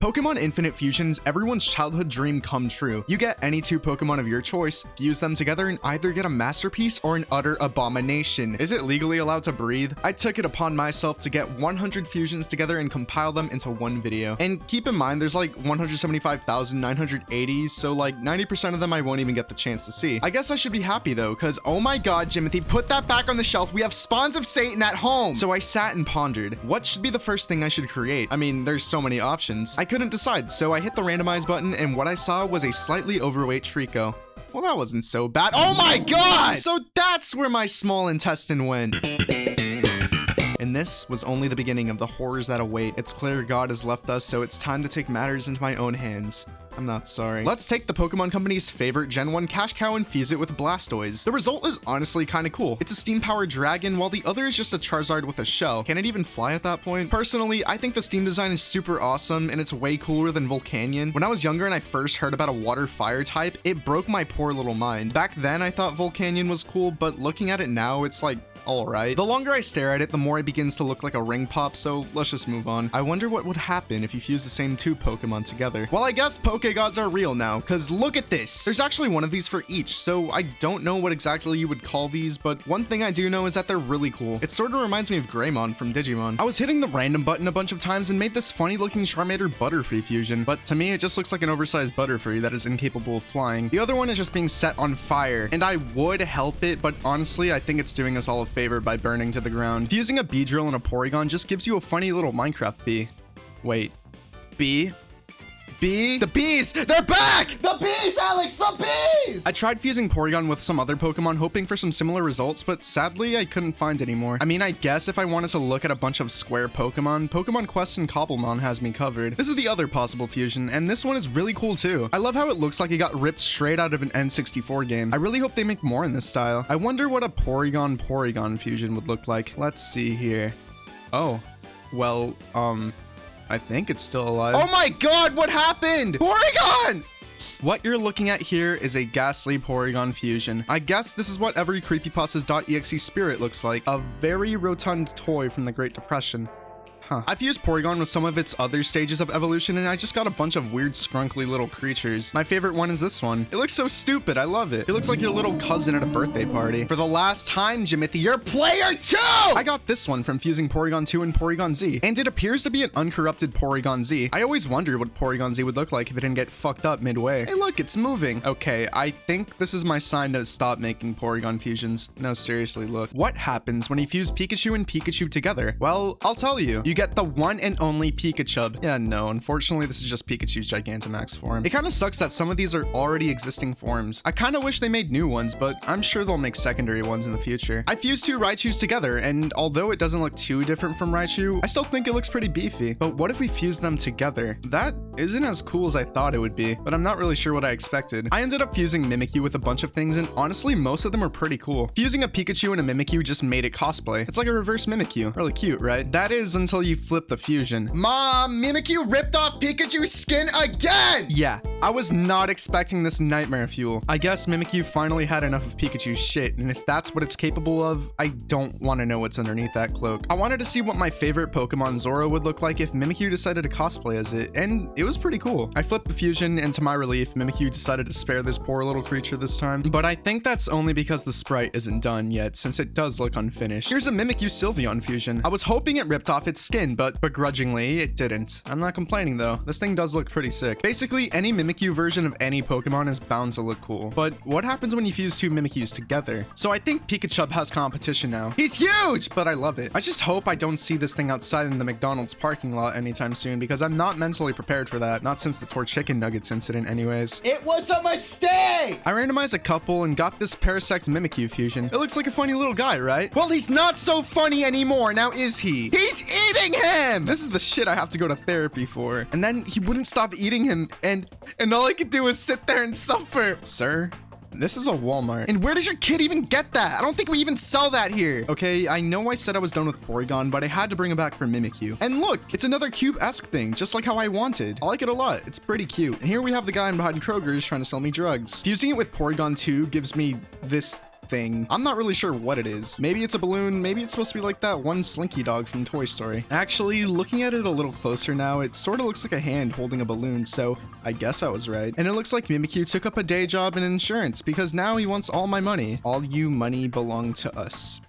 Pokemon Infinite Fusion's everyone's childhood dream come true. You get any two Pokemon of your choice, fuse them together, and either get a masterpiece or an utter abomination. Is it legally allowed to breathe? I took it upon myself to get 100 fusions together and compile them into one video. And keep in mind, there's like 175,980, so like 90% of them I won't even get the chance to see. I guess I should be happy though, because oh my god, Jimothy, put that back on the shelf. We have spawns of Satan at home. So I sat and pondered, what should be the first thing I should create? I mean, there's so many options. I couldn't decide, so I hit the randomize button, and what I saw was a slightly overweight Trico. Well, that wasn't so bad. Oh my god! So that's where my small intestine went. And this was only the beginning of the horrors that await. It's clear God has left us, so it's time to take matters into my own hands. I'm not sorry. Let's take the Pokemon Company's favorite Gen 1 cash cow and fuse it with Blastoise. The result is honestly kind of cool. It's a steam-powered dragon, while the other is just a Charizard with a shell. Can it even fly at that point? Personally, I think the steam design is super awesome, and it's way cooler than Volcanion. When I was younger and I first heard about a water-fire type, it broke my poor little mind. Back then, I thought Volcanion was cool, but looking at it now, it's like, alright. The longer I stare at it, the more it begins to look like a ring pop, so let's just move on. I wonder what would happen if you fuse the same two Pokemon together. Well, I guess Pokegods are real now, because look at this. There's actually one of these for each, so I don't know what exactly you would call these, but one thing I do know is that they're really cool. It sort of reminds me of Greymon from Digimon. I was hitting the random button a bunch of times and made this funny looking Charmander Butterfree fusion, but to me it just looks like an oversized Butterfree that is incapable of flying. The other one is just being set on fire, and I would help it, but honestly I think it's doing us all a favor by burning to the ground. Fusing a Beedrill and a Porygon just gives you a funny little Minecraft bee. Wait, bee? Bee? The bees! They're back! The bees, Alex! The bees! I tried fusing Porygon with some other Pokemon hoping for some similar results, but sadly I couldn't find any more. I mean, I guess if I wanted to look at a bunch of square Pokemon, Pokemon Quest and Cobblemon has me covered. This is the other possible fusion, and this one is really cool too. I love how it looks like it got ripped straight out of an N64 game. I really hope they make more in this style. I wonder what a Porygon fusion would look like. Let's see here. Oh, well, I think it's still alive. Oh my god, what happened? Porygon! What you're looking at here is a ghastly Porygon fusion. I guess this is what every creepypastas.exe spirit looks like. A very rotund toy from the Great Depression. I've used Porygon with some of its other stages of evolution, and I just got a bunch of weird, scrunkly little creatures. My favorite one is this one. It looks so stupid. I love it. It looks like your little cousin at a birthday party. For the last time, Jimothy, you're player 2! I got this one from fusing Porygon 2 and Porygon Z, and it appears to be an uncorrupted Porygon Z. I always wondered what Porygon Z would look like if it didn't get fucked up midway. Hey, look, it's moving. Okay, I think this is my sign to stop making Porygon fusions. No, seriously, look. What happens when you fuse Pikachu and Pikachu together? Well, I'll tell you. You get the one and only Pikachu. Yeah, no, unfortunately, this is just Pikachu's Gigantamax form. It kind of sucks that some of these are already existing forms. I kind of wish they made new ones, but I'm sure they'll make secondary ones in the future. I fused two Raichus together, and although it doesn't look too different from Raichu, I still think it looks pretty beefy. But what if we fuse them together? That isn't as cool as I thought it would be, but I'm not really sure what I expected. I ended up fusing Mimikyu with a bunch of things, and honestly, most of them are pretty cool. Fusing a Pikachu and a Mimikyu just made it cosplay. It's like a reverse Mimikyu. Really cute, right? That is until you flip the fusion. Mom, Mimikyu ripped off Pikachu's skin again! Yeah, I was not expecting this nightmare fuel. I guess Mimikyu finally had enough of Pikachu's shit, and if that's what it's capable of, I don't want to know what's underneath that cloak. I wanted to see what my favorite Pokemon Zoro would look like if Mimikyu decided to cosplay as it, and it was pretty cool. I flipped the fusion, and to my relief, Mimikyu decided to spare this poor little creature this time, but I think that's only because the sprite isn't done yet, since it does look unfinished. Here's a Mimikyu Sylveon fusion. I was hoping it ripped off its skin, but begrudgingly, it didn't. I'm not complaining though. This thing does look pretty sick. Basically, any Mimikyu version of any Pokemon is bound to look cool. But what happens when you fuse two Mimikyus together? So I think Pikachu has competition now. He's huge, but I love it. I just hope I don't see this thing outside in the McDonald's parking lot anytime soon, because I'm not mentally prepared for that. Not since the Torchicken Nuggets incident anyways. It was a mistake! I randomized a couple and got this Parasect Mimikyu fusion. It looks like a funny little guy, right? Well, he's not so funny anymore, now is he? He's eating him! This is the shit I have to go to therapy for. And then he wouldn't stop eating him, and all I could do was sit there and suffer. Sir? This is a Walmart. And where does your kid even get that? I don't think we even sell that here. Okay, I know I said I was done with Porygon, but I had to bring it back for Mimikyu. And look, it's another cube-esque thing, just like how I wanted. I like it a lot. It's pretty cute. And here we have the guy behind Kroger's trying to sell me drugs. Fusing it with Porygon 2 gives me this thing. I'm not really sure what it is. Maybe it's a balloon. Maybe it's supposed to be like that one Slinky dog from Toy Story. Actually, looking at it a little closer now, it sort of looks like a hand holding a balloon, so I guess I was right. And it looks like Mimikyu took up a day job in insurance because now he wants all my money. All you money belong to us.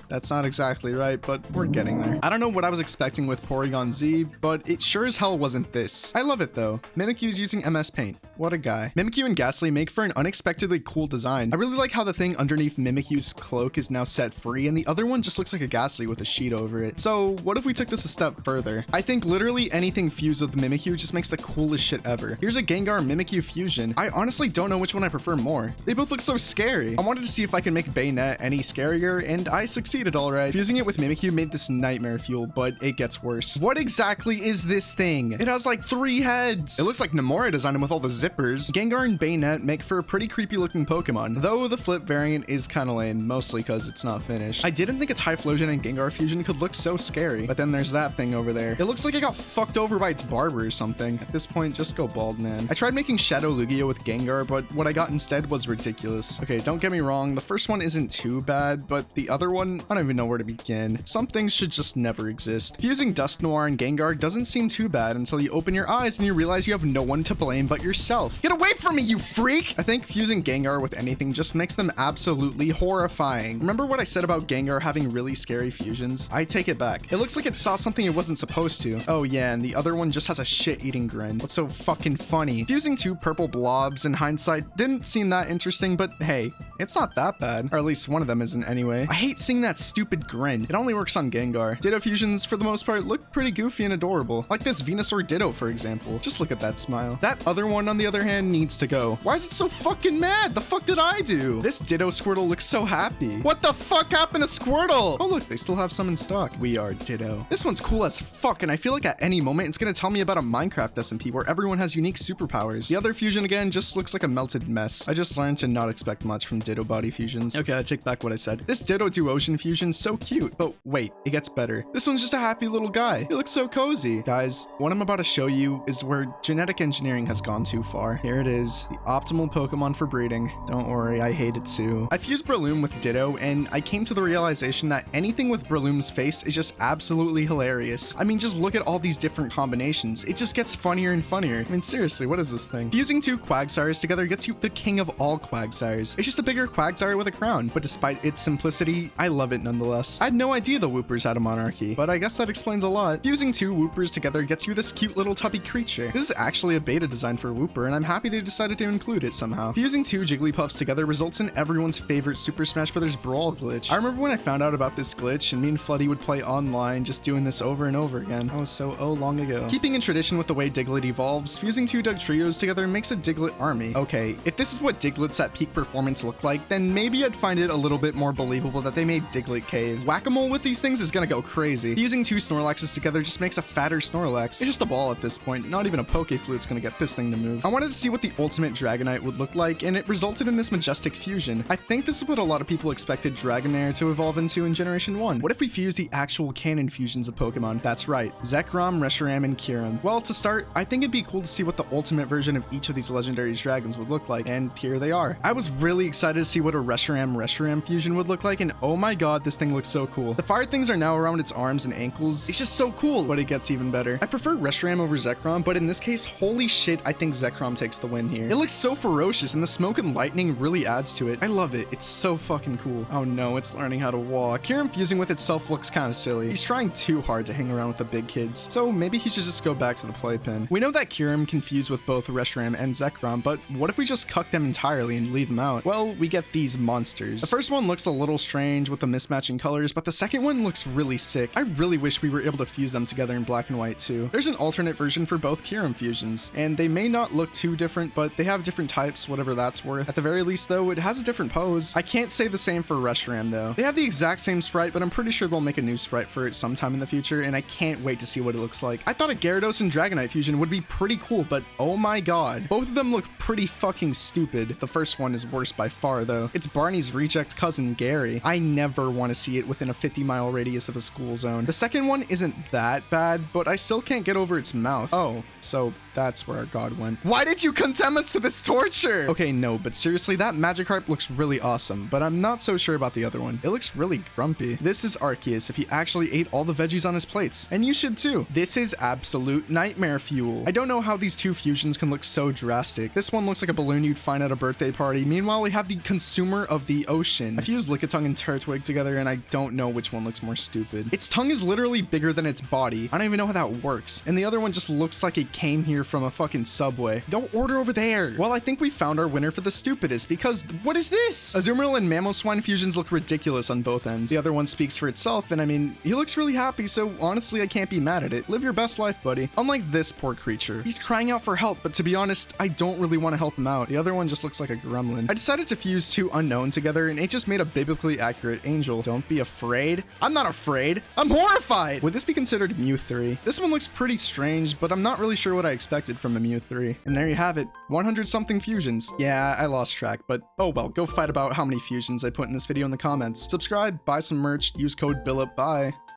That's not exactly right, but we're getting there. I don't know what I was expecting with Porygon Z, but it sure as hell wasn't this. I love it though. Mimikyu's using MS Paint. What a guy. Mimikyu and Ghastly make for an unexpectedly cool design. I really like how the thing underneath Mimikyu's cloak is now set free, and the other one just looks like a Ghastly with a sheet over it. So what if we took this a step further? I think literally anything fused with Mimikyu just makes the coolest shit ever. Here's a Gengar Mimikyu fusion. I honestly don't know which one I prefer more. They both look so scary. I wanted to see if I could make Baynet any scarier, and I succeeded all right. Fusing it with Mimikyu made this nightmare fuel, but it gets worse. What exactly is this thing? It has like 3 heads. It looks like Nomura designed him with all the zippers. Gengar and Baynet make for a pretty creepy looking Pokemon, though the flip variant is kind of lame, mostly because it's not finished. I didn't think a Typhlosion and Gengar fusion could look so scary, but then there's that thing over there. It looks like it got fucked over by its barber or something. At this point, just go bald, man. I tried making Shadow Lugia with Gengar, but what I got instead was ridiculous. Okay, don't get me wrong, the first one isn't too bad, but the other one, I don't even know where to begin. Some things should just never exist. Fusing Dusknoir and Gengar doesn't seem too bad until you open your eyes and you realize you have no one to blame but yourself. Get away from me, you freak! I think fusing Gengar with anything just makes them absolutely horrifying. Remember what I said about Gengar having really scary fusions? I take it back. It looks like it saw something it wasn't supposed to. Oh yeah, and the other one just has a shit-eating grin. What's so fucking funny? Fusing 2 purple blobs in hindsight didn't seem that interesting, but hey, it's not that bad. Or at least one of them isn't anyway. I hate seeing that stupid grin. It only works on Gengar. Ditto fusions, for the most part, look pretty goofy and adorable. Like this Venusaur Ditto, for example. Just look at that smile. That other one, on the other hand, needs to go. Why is it so fucking mad? The fuck did I do? This Ditto Squirtle looks so happy. What the fuck happened to Squirtle? Oh look, they still have some in stock. We are Ditto. This one's cool as fuck, and I feel like at any moment it's gonna tell me about a Minecraft SMP where everyone has unique superpowers. The other fusion, again, just looks like a melted mess. I just learned to not expect much from Ditto body fusions. Okay, I take back what I said. This Ditto Duocean fusion's so cute, but wait, it gets better. This one's just a happy little guy. He looks so cozy. Guys, what I'm about to show you is where genetic engineering has gone too far. Here it is, the optimal Pokemon for breeding. Don't worry, I hate it too. I fused Breloom with Ditto, and I came to the realization that anything with Breloom's face is just absolutely hilarious. I mean, just look at all these different combinations. It just gets funnier and funnier. I mean, seriously, what is this thing? Fusing 2 Quagsires together gets you the king of all Quagsires. It's just a bigger Quagsire with a crown, but despite its simplicity, I love it nonetheless. I had no idea the Whoopers had a monarchy, but I guess that explains a lot. Fusing 2 Whoopers together gets you this cute little tubby creature. This is actually a beta design for Whooper, and I'm happy they decided to include it somehow. Fusing 2 Jigglypuffs together results in everyone's favorite Super Smash Bros. Brawl glitch. I remember when I found out about this glitch, and me and Floody would play online just doing this over and over again. That was so long ago. Keeping in tradition with the way Diglett evolves, fusing 2 Dugtrios together makes a Diglett army. Okay, if this is what Digletts at peak performance look like, then maybe I'd find it a little bit more believable that they made Diglett Cave. Whack-a-mole with these things is gonna go crazy. Fusing 2 Snorlaxes together just makes a fatter Snorlax. It's just a ball at this point. Not even a Pokeflute's gonna get this thing to move. I wanted to see what the ultimate Dragonite would look like, and it resulted in this majestic fusion. I think this is what a lot of people expected Dragonair to evolve into in Generation 1. What if we fuse the actual canon fusions of Pokemon? That's right, Zekrom, Reshiram, and Kyurem. Well, to start, I think it'd be cool to see what the ultimate version of each of these legendary dragons would look like, and here they are. I was really excited to see what a Reshiram fusion would look like, and oh my god, this thing looks so cool. The fire things are now around its arms and ankles. It's just so cool, but it gets even better. I prefer Reshiram over Zekrom, but in this case, holy shit, I think Zekrom takes the win here. It looks so ferocious, and the smoke and lightning really adds to it. I love it. It's so fucking cool. Oh no, it's learning how to walk. Kyurem fusing with itself looks kind of silly. He's trying too hard to hang around with the big kids, so maybe he should just go back to the playpen. We know that Kyurem can fuse with both Reshiram and Zekrom, but what if we just cuck them entirely and leave them out? Well, we get these monsters. The first one looks a little strange with the mismatching colors, but the second one looks really sick. I really wish we were able to fuse them together in black and white too. There's an alternate version for both Kyurem fusions, and they may not look too different, but they have different types, whatever that's worth. At the very least though, it has a different pose. I can't say the same for Reshiram though. They have the exact same sprite, but I'm pretty sure they'll make a new sprite for it sometime in the future, and I can't wait to see what it looks like. I thought a Gyarados and Dragonite fusion would be pretty cool, but oh my god. Both of them look pretty fucking stupid. The first one is worse by far. car though. It's Barney's reject cousin Gary. I never want to see it within a 50-mile radius of a school zone. The second one isn't that bad, but I still can't get over its mouth. Oh, so that's where our god went. Why did you condemn us to this torture? Okay, no, but seriously, that Magikarp looks really awesome, but I'm not so sure about the other one. It looks really grumpy. This is Arceus if he actually ate all the veggies on his plates, and you should too. This is absolute nightmare fuel. I don't know how these two fusions can look so drastic. This one looks like a balloon you'd find at a birthday party. Meanwhile, we have the consumer of the ocean. I fused Lickitung and Turtwig together, and I don't know which one looks more stupid. Its tongue is literally bigger than its body. I don't even know how that works. And the other one just looks like it came here from a fucking Subway. Go order over there. Well, I think we found our winner for the stupidest, because what is this? Azumarill and Mamoswine fusions look ridiculous on both ends. The other one speaks for itself, and I mean, he looks really happy, so honestly, I can't be mad at it. Live your best life, buddy. Unlike this poor creature. He's crying out for help, but to be honest, I don't really want to help him out. The other one just looks like a gremlin. I decided to fuse two unknown together, and it just made a biblically accurate angel. Don't be afraid. I'm not afraid. I'm horrified. Would this be considered Mew 3? This one looks pretty strange, but I'm not really sure what I expected from a Mew 3. And there you have it. 100 something fusions. Yeah, I lost track, but oh well, go fight about how many fusions I put in this video in the comments. Subscribe, buy some merch, use code BILLUP. Bye.